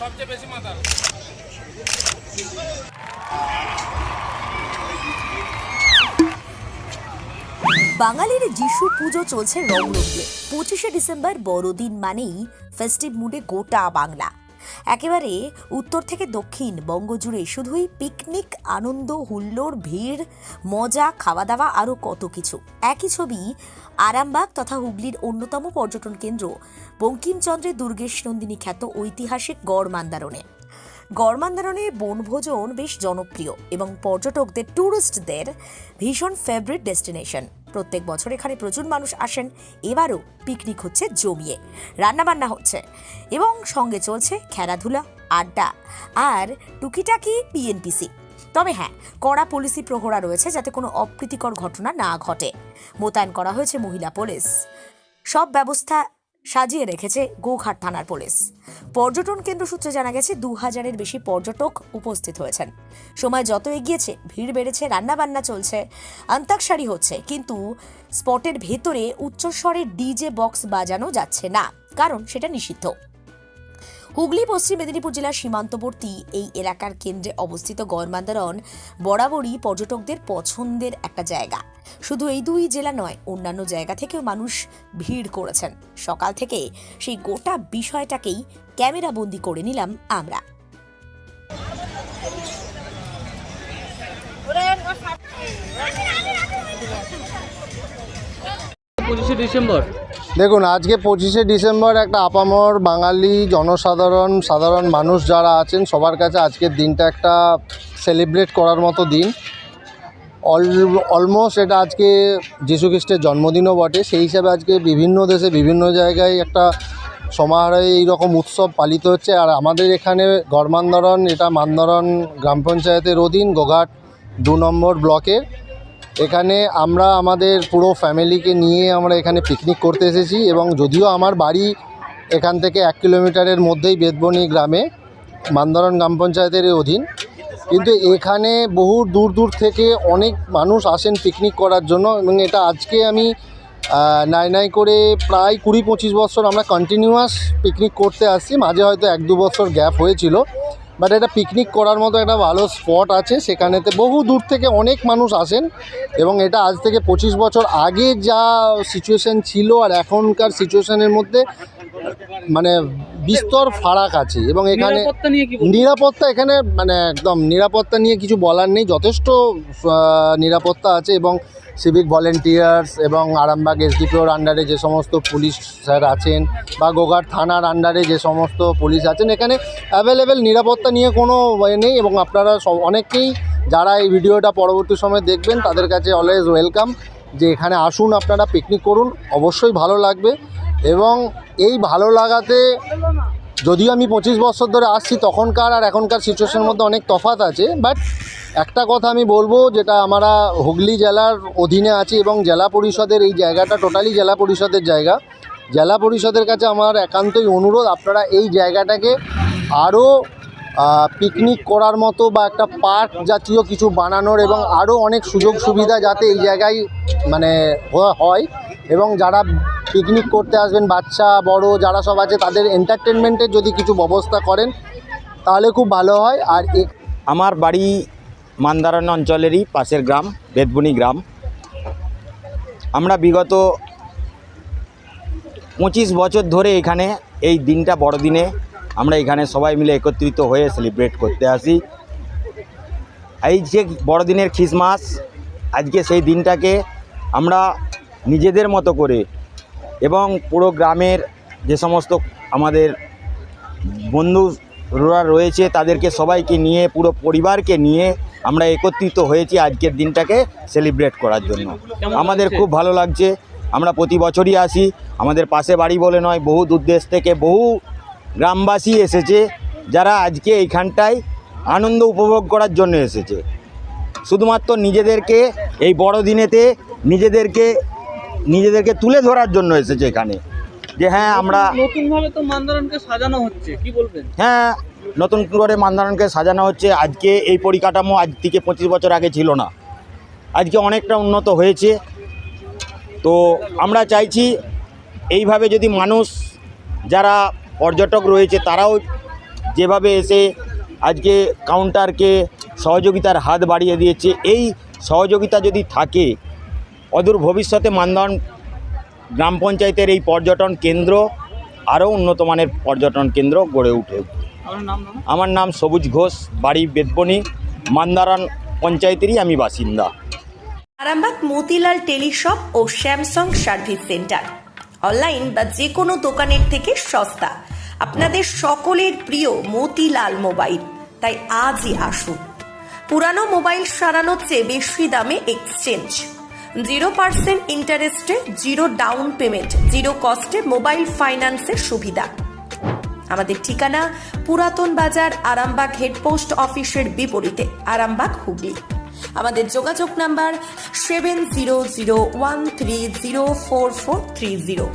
সবচেয়ে বেশি মাতাল। বাঙালির যিশু পুজো চলছে রংরঙে। 25শে ডিসেম্বর বড়দিন মানেই ফেস্টিভ মুডে গোটা বাংলা। একেবারে উত্তর থেকে দক্ষিণ বঙ্গজুড়ে শুধুই পিকনিক, আনন্দ, হুল্লোড়, ভিড়, মজা, খাওয়া দাওয়া আরও কত কিছু। একই ছবি আরামবাগ তথা হুগলির অন্যতম পর্যটন কেন্দ্র বঙ্কিমচন্দ্রের দুর্গেশ নন্দিনী খ্যাত ঐতিহাসিক গড় মান্দারণে। গড় মান্দারণে বনভোজন বেশ জনপ্রিয় এবং পর্যটকদের, ট্যুরিস্টদের ভীষণ ফেভারিট ডেস্টিনেশন। প্রত্যেক বছর এখানে প্রচুর মানুষ আসেন। এবারও পিকনিক হচ্ছে জমিয়ে, রান্নাবান্না হচ্ছে এবং সঙ্গে চলছে খেলাধুলা, আড্ডা আর টুকিটাকি পিএনপিসি। তবে হ্যাঁ, কড়া পুলিশি প্রহরা রয়েছে যাতে কোনো অপ্রীতিকর ঘটনা না ঘটে। মোতায়েন করা হয়েছে মহিলা পুলিশ। সব ব্যবস্থা সাজিয়ে রেখেছে গোঘাট থানার পুলিশ। পর্যটন কেন্দ্র সূত্রে জানা গেছে 2000-এর বেশি পর্যটক উপস্থিত হয়েছেন। সময় যত এগিয়েছে ভিড় বেড়েছে, রান্নাবান্না চলছে, অন্তাক্ষরী হচ্ছে, কিন্তু স্পটের ভেতরে উচ্চস্বরে ডিজে বক্স বাজানো যাচ্ছে না, কারণ সেটা নিষিদ্ধ। হুগলি পশ্চিম মেদিনীপুর জেলার সীমান্তবর্তী এই এলাকার কেন্দ্রে অবস্থিত গড় মান্দারণ বরাবরই পর্যটকদের পছন্দের একটা জায়গা। শুধু এই দুই জেলা নয়, অন্যান্য জায়গা থেকেও মানুষ ভিড় করেছেন। সকাল থেকে সেই গোটা বিষয়টাকেই ক্যামেরাবন্দি করে নিলাম আমরা। 25শে ডিসেম্বর দেখুন, আজকে 25শে ডিসেম্বর একটা আপামর বাঙালি সাধারণ মানুষ যারা আছেন সবার কাছে আজকের দিনটা একটা সেলিব্রেট করার মতো দিন। অলমোস্ট এটা আজকে যীশু খ্রিস্টের জন্মদিনও বটে। সেই হিসাবে আজকে বিভিন্ন দেশে বিভিন্ন জায়গায় একটা সমাহারে এইরকম উৎসব পালিত হচ্ছে। আর আমাদের এখানে গড় মান্দারণ, এটা মান্দারণ গ্রাম পঞ্চায়েতের অধীন, গোঘাট 2 নম্বর ব্লকে। এখানে আমরা আমাদের পুরো ফ্যামিলিকে নিয়ে আমরা এখানে পিকনিক করতে এসেছি এবং যদিও আমার বাড়ি এখান থেকে 1 কিলোমিটারের মধ্যেই বেদবনি গ্রামে, মান্দারণ গ্রাম পঞ্চায়েতের অধীন, কিন্তু এখানে বহু দূর দূর থেকে অনেক মানুষ আসেন পিকনিক করার জন্য। এবং এটা আজকে আমি নাই করে প্রায় 20-25 বছর আমরা কন্টিনিউয়াস পিকনিক করতে আসছি। মাঝে হয়তো 1-2 বছর গ্যাপ হয়েছিল, বাট এটা পিকনিক করার মতো একটা ভালো স্পট আছে। সেখানেতে বহু দূর থেকে অনেক মানুষ আসেন এবং এটা আজ থেকে 25 বছর আগে যা সিচুয়েশান ছিল আর এখনকার সিচুয়েশানের মধ্যে মানে বিস্তর ফারাক আছে। এবং এখানে নিরাপত্তা এখানে মানে একদম নিরাপত্তা নিয়ে কিছু বলার নেই, যথেষ্ট নিরাপত্তা আছে। এবং সিভিক ভলেন্টিয়ার্স এবং আরামবাগ এসডিপিওর আন্ডারে যে সমস্ত পুলিশ স্যার আছেন বা গোঘাট থানার আন্ডারে যে সমস্ত পুলিশ আছেন, এখানে অ্যাভেলেবেল নিরাপত্তা নিয়ে কোনো নেই। এবং আপনারা অনেকেই যারা এই ভিডিওটা পরবর্তী সময় দেখবেন তাদের কাছে অলওয়েজ ওয়েলকাম যে এখানে আসুন, আপনারা পিকনিক করুন, অবশ্যই ভালো লাগবে। এবং এই ভালো লাগাতে যদিও আমি 25 বছর ধরে আসছি, তখনকার আর এখনকার সিচুয়েশনের মধ্যে অনেক তফাৎ আছে। বাট একটা কথা আমি বলবো, যেটা আমরা হুগলি জেলার অধীনে আছি এবং জেলা পরিষদের এই জায়গাটা টোটালি জেলা পরিষদের জায়গা। জেলা পরিষদের কাছে আমার একান্তই অনুরোধ, আপনারা এই জায়গাটাকে আরও পিকনিক করার মতো বা একটা পার্ক জাতীয় কিছু বানানোর এবং আরও অনেক সুযোগ সুবিধা যাতে এই জায়গায় মানে হয়। এবং যারা পিকনিক করতে আসবেন, বাচ্চা বড় যারা সব আছে, তাদের এন্টারটেনমেন্টের যদি কিছু ব্যবস্থা করেন তাহলে খুব ভালো হয়। আর আমার বাড়ি মান্দারণ অঞ্চলেরই পাশের গ্রাম বেদবনি গ্রাম। আমরা বিগত 25 বছর ধরে এখানে এই দিনটা, বড়দিনে আমরা এখানে সবাই মিলে একত্রিত হয়ে সেলিব্রেট করতে আসি। এই যে বড়দিনের খ্রিসমাস, আজকে সেই দিনটাকে আমরা নিজেদের মতো করে এবং পুরো গ্রামের যে সমস্ত আমাদের বন্ধুরা রয়েছে তাদেরকে সবাইকে নিয়ে, পুরো পরিবারকে নিয়ে আমরা একত্রিত হয়েছি আজকের দিনটাকে সেলিব্রেট করার জন্য। আমাদের খুব ভালো লাগছে। আমরা প্রতি বছরই আসি। আমাদের পাশে বাড়ি বলে নয়, বহু দূর দেশ থেকে বহু গ্রামবাসী এসেছে যারা আজকে এইখানটায় আনন্দ উপভোগ করার জন্য এসেছে। শুধুমাত্র নিজেদেরকে এই বড়দিনেতে নিজেদেরকে তুলে ধরার জন্য এসেছে এখানে, যে হ্যাঁ আমরা নতুনভাবে তো মান্দারণকে সাজানো হচ্ছে, কি বলবেন? হ্যাঁ, নতুন করে মান্দারণকে সাজানো হচ্ছে। আজকে এই পরিকাঠামো আজ থেকে 25 বছর আগে ছিল না, আজকে অনেকটা উন্নত হয়েছে। তো আমরা চাইছি এইভাবে যদি মানুষ, যারা পর্যটক রয়েছে, তারাও যেভাবে এসে আজকে কাউন্টারকে সহযোগিতার হাত বাড়িয়ে দিয়েছে, এই সহযোগিতা যদি থাকে অদূর ভবিষ্যতে মান্দারণ গ্রাম পঞ্চায়েতের এই পর্যটন কেন্দ্র আরও উন্নত মানের পর্যটন কেন্দ্র গড়ে উঠে। আপনার নাম দাদা? আমার নাম সবুজ ঘোষ, বাড়ি বেদবনি, মান্দারণ পঞ্চায়েতেরই আমি বাসিন্দা। আরামবাগ মতিলাল টেলিশপ ও স্যামসাং সার্ভিস সেন্টার অনলাইন বা যে কোনো দোকানের থেকে সস্তা, আপনাদের সকলের প্রিয় মতিলাল মোবাইল। তাই আজই আসুন। পুরানো মোবাইল সারানোর চেয়ে বেশি দামে এক্সচেঞ্জ, 0% ইন্টারেস্টে, 0 ডাউন পেমেন্ট, 0 কস্টে মোবাইল ফাইন্যান্সের সুবিধা। আমাদের ঠিকানা পুরাতন বাজার, আরামবাগ হেডপোস্ট অফিসের বিপরীতে, আরামবাগ, হুগলি। আমাদের যোগাযোগ নাম্বার 7001304430।